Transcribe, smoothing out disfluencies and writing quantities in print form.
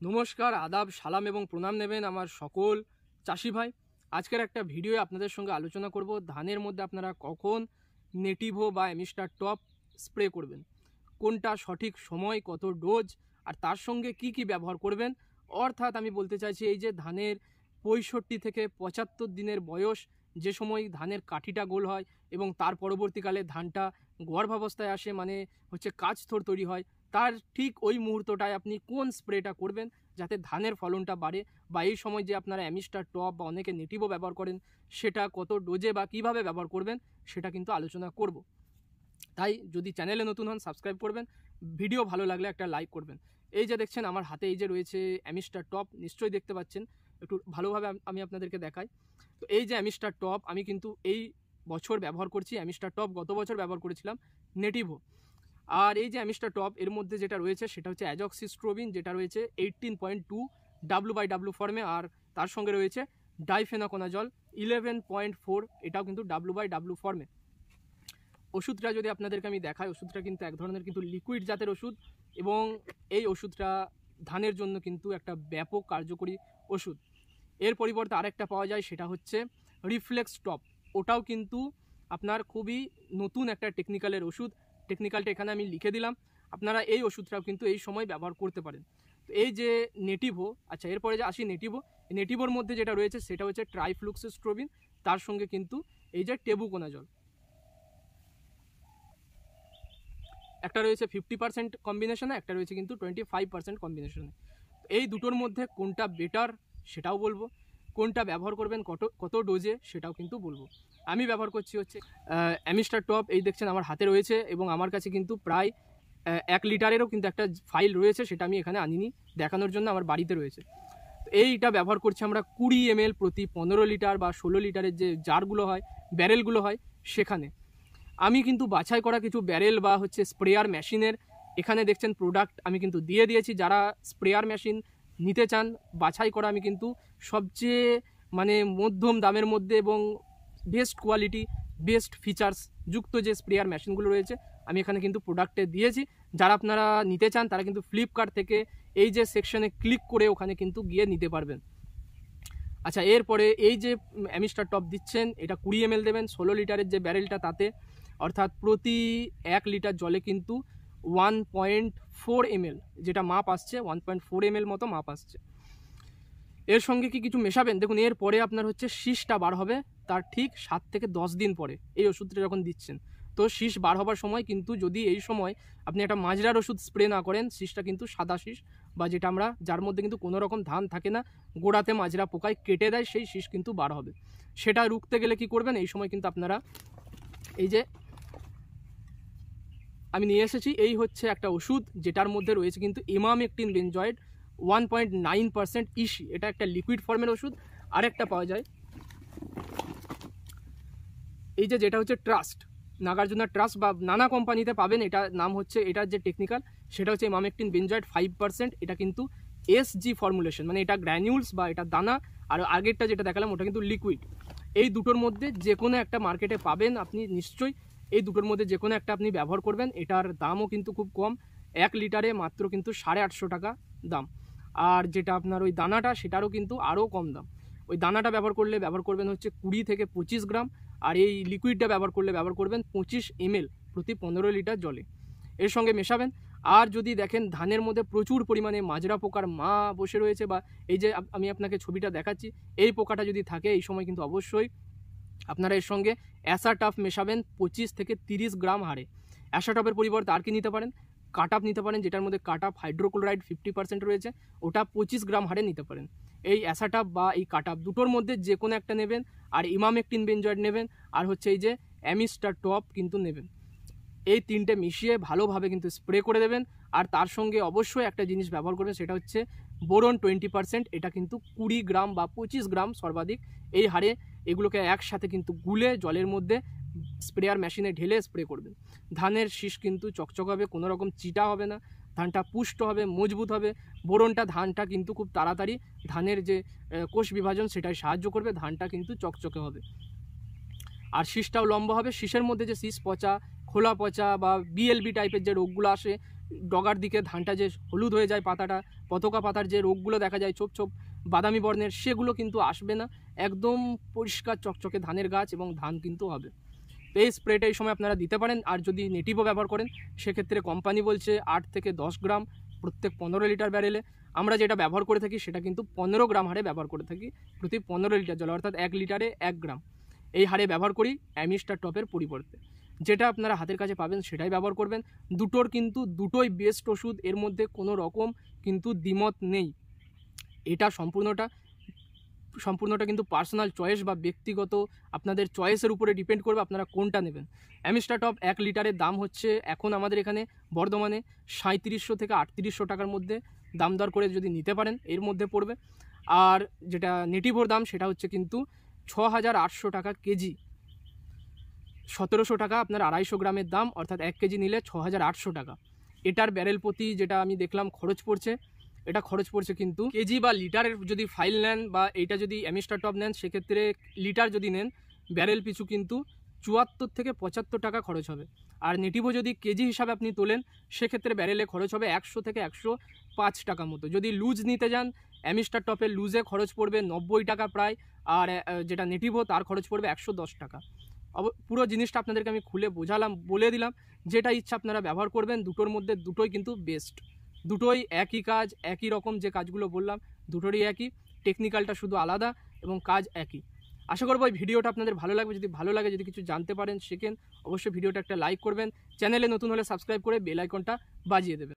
নমস্কার, আদাব, সালাম এবং প্রণাম নেবেন আমার সকল চাষি ভাই। আজকের একটা ভিডিও আপনাদের সঙ্গে আলোচনা করব ধানের মধ্যে আপনারা কখন নেটিভো বা অ্যামিস্টার টপ স্প্রে করবেন, কোনটা সঠিক সময়, কত ডোজ, আর তার সঙ্গে কি কি ব্যবহার করবেন। অর্থাৎ আমি বলতে চাইছি এই যে ধানের 65 থেকে 75 দিনের বয়স, যে সময় ধানের কাঠিটা গোল হয় এবং তার পরবর্তীকালে ধানটা গর্ভাবস্থায় আসে, মানে হচ্ছে কাঁচথোর তৈরি হয়, তার ঠিক ওই মুহূর্তটায় আপনি কোন স্প্রেটা করবেন যাতে ধানের ফলনটা বাড়ে, বা এই সময় যে আপনারা অ্যামিস্টার টপ বা অনেকে নেটিভো ব্যবহার করেন সেটা কত ডোজে বা কিভাবে ব্যবহার করবেন সেটা কিন্তু আলোচনা করব। তাই যদি চ্যানেলে নতুন হন সাবস্ক্রাইব করবেন, ভিডিও ভালো লাগলে একটা লাইক করবেন। এই যে দেখছেন আমার হাতে এই যে রয়েছে অ্যামিস্টার টপ, নিশ্চয়ই দেখতে পাচ্ছেন, একটু ভালোভাবে আমি আপনাদেরকে দেখাই। তো এই যে অ্যামিস্টার টপ আমি কিন্তু এই বছর ব্যবহার করছি। অ্যামিস্টার টপ গত বছর ব্যবহার করেছিলাম নেটিভো। আর এই যে অ্যামিস্টার টপ এর মধ্যে যেটা রয়েছে সেটা হচ্ছে অ্যাজক্সিস্ট্রোবিন, যেটা রয়েছে 18.2 W/W ফর্মে, আর তার সঙ্গে রয়েছে ডাইফেনাকোনাজল 11.4, এটাও কিন্তু W/W ফর্মে। ওষুধটা যদি আপনাদেরকে আমি দেখাই, ওষুধটা কিন্তু এক ধরনের কিন্তু লিকুইড জাতের ওষুধ, এবং এই ওষুধটা ধানের জন্য কিন্তু একটা ব্যাপক কার্যকরী ওষুধ। এর পরিবর্তে আরেকটা পাওয়া যায়, সেটা হচ্ছে রিফ্লেক্স টপ। ওটাও কিন্তু আপনার খুবই নতুন একটা টেকনিক্যালের ওষুধ। টেকনিক্যালটা এখানে আমি লিখে দিলাম, আপনারা এই ওষুধটাও কিন্তু এই সময় ব্যবহার করতে পারেন। তো এই যে নেটিভো, আচ্ছা এরপরে যে আসি নেটিভোর মধ্যে যেটা রয়েছে সেটা হচ্ছে ট্রাইফ্লুক্সিস্ট্রোবিন, তার সঙ্গে কিন্তু এই যে টেবুকোনাজল, একটা রয়েছে 50% কম্বিনেশনে, একটা রয়েছে কিন্তু 25% কম্বিনেশনে। এই দুটোর মধ্যে কোনটা বেটার সেটাও বলবো, কোনটা ব্যবহার করবেন কত ডোজে সেটাও কিন্তু বলবো। আমি ব্যবহার করছি হচ্ছে অ্যামিস্টার টপ, এই দেখছেন আমার হাতে রয়েছে, এবং আমার কাছে কিন্তু প্রায় 1 লিটারেরও কিন্তু একটা ফাইল রয়েছে, সেটা আমি এখানে আনিনি, দেখানোর জন্য আমার বাড়িতে রয়েছে। এইটা ব্যবহার করছি আমরা 20 ml প্রতি 15 লিটার বা 16 লিটারের যে জারগুলো হয়, ব্যারেলগুলো হয়, সেখানে। আমি কিন্তু বাছাই করা কিছু ব্যারেল বা হচ্ছে স্প্রেয়ার মেশিনের এখানে দেখছেন প্রোডাক্ট আমি কিন্তু দিয়ে দিয়েছি। যারা স্প্রেয়ার মেশিন নিতে চান, বাছাই করা আমি কিন্তু সবচেয়ে মানে মধ্যম দামের মধ্যে এবং বেস্ট কোয়ালিটি, বেস্ট ফিচার্স যুক্ত যে স্প্রেয়ার মেশিনগুলো রয়েছে আমি এখানে কিন্তু প্রোডাক্টে দিয়েছি। যারা আপনারা নিতে চান তারা কিন্তু ফ্লিপকার্ট থেকে এই যে সেকশনে ক্লিক করে ওখানে কিন্তু গিয়ে নিতে পারবেন। আচ্ছা, এরপরে এই যে অ্যামিস্টার টপ দিচ্ছেন, এটা 20 ml দেবেন 16 লিটারের যে ব্যারেলটা তাতে, অর্থাৎ প্রতি 1 লিটার জলে কিন্তু 1.4 ml যেটা মাপ আসছে, 1.4 ml মতো মাপ আসছে। এর সঙ্গে কি কিছু মেশাবেন, দেখুন এরপরে আপনার হচ্ছে শীষটা বার হবে তার ঠিক 7 থেকে 10 দিন পরে এই ওষুধটা যখন দিচ্ছেন। তো শীষ বার হবার সময় কিন্তু যদি এই সময় আপনি একটা মাজরার ওষুধ স্প্রে না করেন, শীষটা কিন্তু সাদা শীষ, বা যেটা আমরা যার মধ্যে কিন্তু কোনো রকম ধান থাকে না, গোড়াতে মাজরা পোকায় কেটে দেয়, সেই শীষ কিন্তু বার হবে। সেটা রুখতে গেলে কি করবেন, এই সময় কিন্তু আপনারা এই যে আমি নিয়ে এসেছি, এই হচ্ছে একটা ওষুধ যেটার মধ্যে রয়েছে কিন্তু ইমামেকটিন বেনজয়েড 1.9% ইসি, এটা একটা লিকুইড ফর্মের ওষুধ। আরেকটা পাওয়া যায় এই যে যেটা হচ্ছে ট্রাস্ট, নাগার্জুনা ট্রাস্ট, বা নানা কোম্পানিতে পাবেন, এটা নাম হচ্ছে, এটার যে টেকনিক্যাল সেটা হচ্ছে ইমামেকটিন বেনজয়েড 5%। এটা কিন্তু এসজি ফর্মুলেশন, মানে এটা গ্র্যানিউলস বা এটা দানা, আর আগেরটা যেটা দেখালাম ওটা কিন্তু লিকুইড। এই দুটোর মধ্যে যে কোনো একটা মার্কেটে পাবেন আপনি নিশ্চয়ই, এই দুটোর মধ্যে যে কোনো একটা আপনি ব্যবহার করবেন। এটার দামও কিন্তু খুব কম, 1 লিটারে মাত্র কিন্তু 850 টাকা দাম। আর যেটা আপনার ওই দানাটা সেটারও কিন্তু আরও কম দাম। ওই দানাটা ব্যবহার করবেন হচ্ছে 20 থেকে 25 গ্রাম, আর এই লিকুইডটা ব্যবহার করবেন 25 ml প্রতি 15 লিটার জলে। এর সঙ্গে মেশাবেন। আর যদি দেখেন ধানের মধ্যে প্রচুর পরিমাণে মাজরা পোকার মা বসে রয়েছে, বা এই যে আমি আপনাকে ছবিটা দেখাচ্ছি, এই পোকাটা যদি থাকে এই সময় কিন্তু অবশ্যই আপনারা এর সঙ্গে অ্যাসাটাফ মেশাবেন 25 থেকে 30 গ্রাম হারে। অ্যাসাটাফের পরিবর্তে আর কি নিতে পারেন, কাটাপ নিতে পারেন, যেটার মধ্যে কাটাপ হাইড্রোক্লোরাইড 50% রয়েছে, ওটা 25 গ্রাম হারে নিতে পারেন। এই অ্যাসাটাফ বা এই কাটাপ দুটোর মধ্যে যে কোনো একটা নেবেন, আর ইমামেকটিন বেনজয়েড নেবেন, আর হচ্ছে এই যে অ্যামিস্টার টপ কিন্তু নেবেন। এই তিনটে মিশিয়ে ভালোভাবে কিন্তু স্প্রে করে দেবেন। আর তার সঙ্গে অবশ্যই একটা জিনিস ব্যবহার করবেন, সেটা হচ্ছে বোরন 20%, এটা কিন্তু 20 গ্রাম বা 25 গ্রাম সর্বাধিক এই হারে এগুলোকে একসাথে কিন্তু গুলে জলের মধ্যে স্প্রেয়ার মেশিনে ঢেলে স্প্রে করবেন। ধানের শীষ কিন্তু চকচক হবে, কোনো রকম চিটা হবে না, ধানটা পুষ্ট হবে, মজবুত হবে। বোরনটা ধানটা কিন্তু খুব তাড়াতাড়ি ধানের যে কোষ বিভাজন সেটাই সাহায্য করবে, ধানটা কিন্তু চকচকে হবে। আর শীষটাও লম্বা হবে। শীষের মধ্যে যে শীষ পচা, খোলা পচা বা বিএলবি টাইপের যে রোগগুলো আসে ডগার দিকে ধানটা যে হলুদ হয়ে যায়, পাতাটা পতাকা পাতার যে রোগগুলো দেখা যায় ছোপ ছোপ বাদামি বর্ণের, সেগুলো কিন্তু আসবে না। একদম পরিষ্কার চকচকে ধানের গাছ এবং ধান কিন্তু হবে। তো এই স্প্রেটা এই সময় আপনারা দিতে পারেন। আর যদি নেটিভও ব্যবহার করেন সেক্ষেত্রে কোম্পানি বলছে 8 থেকে 10 গ্রাম প্রত্যেক 15 লিটার ব্যারেলে। আমরা যেটা ব্যবহার করে থাকি সেটা কিন্তু 15 গ্রাম হারে ব্যবহার করে থাকি প্রতি 15 লিটার জল, অর্থাৎ 1 লিটারে 1 গ্রাম এই হারে ব্যবহার করি অ্যামিস্টার টপের পরিবর্তে। যেটা আপনারা হাতের কাছে পাবেন সেটাই ব্যবহার করবেন। দুটোর কিন্তু দুটোই বেস্ট ওষুধ, এর মধ্যে কোনো রকম কিন্তু দ্বিমত নেই। এটা সম্পূর্ণটা কিন্তু পার্সোনাল চয়েস বা ব্যক্তিগত আপনাদের চয়েসের উপরে ডিপেন্ড করবে আপনারা কোনটা নেবেন। অ্যামিস্টার টপ 1 লিটারের দাম হচ্ছে এখন আমাদের এখানে বর্ধমানে 3700 থেকে 3800 টাকার মধ্যে দাম দর করে যদি নিতে পারেন এর মধ্যে পড়বে। আর যেটা নেটিভোর দাম সেটা হচ্ছে কিন্তু 6800 টাকা কেজি, 1700 টাকা আপনার 250 গ্রামের দাম, অর্থাৎ 1 কেজি নিলে 6800 টাকা। এটার ব্যারেল প্রতি যেটা আমি দেখলাম খরচ পড়ছে, এটা খরচ পড়ছে কিন্তু কেজি বা লিটারের যদি ফাইল নেন বা এইটা যদি অ্যামিস্টার টপ নেন সেক্ষেত্রে লিটার যদি নেন ব্যারেল পিছু কিন্তু 74 থেকে 75 টাকা খরচ হবে। আর নেটিভো যদি কেজি হিসাবে আপনি তোলেন সেক্ষেত্রে ব্যারেলে খরচ হবে 100 থেকে 105 টাকা মতো। যদি লুজ নিতে যান অ্যামিস্টার টপের লুজে খরচ পড়বে 90 টাকা প্রায়, আর যেটা নেটিভো তার খরচ পড়বে 110 টাকা। পুরো জিনিসটা আপনাদেরকে আমি খুলে বলে দিলাম। যেটা ইচ্ছা আপনারা ব্যবহার করবেন, দুটোর মধ্যে দুটোই কিন্তু বেস্ট। দুটোই একই কাজ, একই রকম যে কাজগুলো বললাম দুটোরই একই, টেকনিক্যালটা শুধু আলাদা এবং কাজ একই। আশা করবো এই ভিডিওটা আপনাদের ভালো লাগবে। যদি ভালো লাগে, যদি কিছু জানতে পারেন শেখেন, অবশ্যই ভিডিওটা একটা লাইক করবেন। চ্যানেলে নতুন হলে সাবস্ক্রাইব করে বেল আইকনটা বাজিয়ে দেবেন।